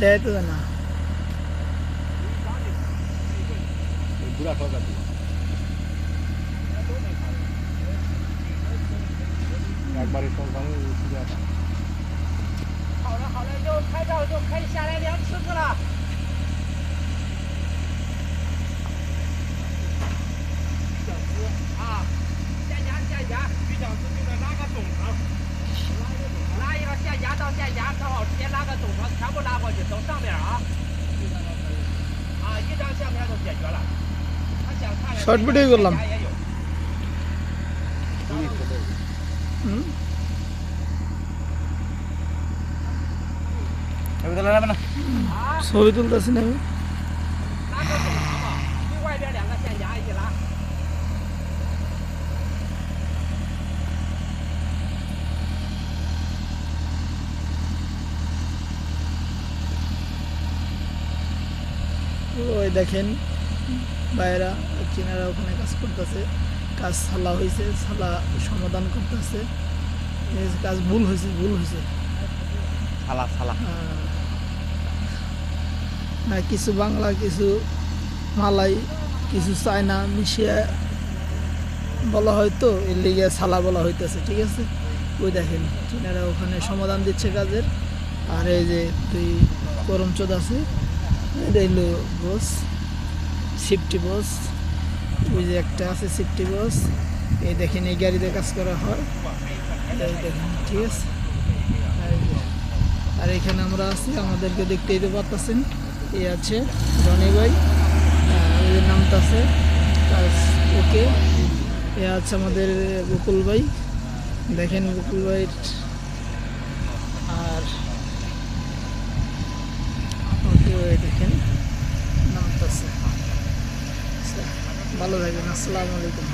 দেয় তো না। একবারে সরকারে好了好了，就拍照就可以下来量车子了。鱼饺子啊，线夹线夹，鱼饺子就是拉个总成，拉一个线夹到线夹，正好直接拉个总成，全部拉过去，走上面啊。啊，一张相片就解决了。他想看的 শর্ট ভিডিও করলাম।也有。 হুম ছবি তুলতেছি না আমি। 拉个总成嘛，最外边两个线夹一拉。 ওই দেখেন ভাইয়েরা চীনারা ওখানে কাজ করতেছে, কাজ ছালা হয়েছে, ছালা সমাধান করতেছে। কাজ ভুল হয়েছে, ভুল হয়েছে। ছালা ছালা না কিছু বাংলা, কিছু মালাই, কিছু চায়না মিশিয়ে বলা হয়তো, এর লিগে ছালা বলা হইতেছে। ঠিক আছে, ওই দেখেন চীনারা ওখানে সমাধান দিচ্ছে কাজের। আর এই যে তুই করমচোদ আছে, এটা হলো বস, সিফটি বস। ওই যে একটা আছে সিফটি বস। এই দেখেন এই গাড়িতে কাজ করা হয়, এই দেখেন। ঠিক আছে, আর এখানে আমরা আছি, আমাদেরকে দেখতেই তো পারতেছেন। এই আছে রনি ভাই, ওই নামটা আছে কাজ ওকে। এ আছে আমাদের বকুল ভাই, দেখেন বকুল ভাই। আর ওকে দেখেন নামটা আছে। ভালো থাকবেন, আসসালামু আলাইকুম।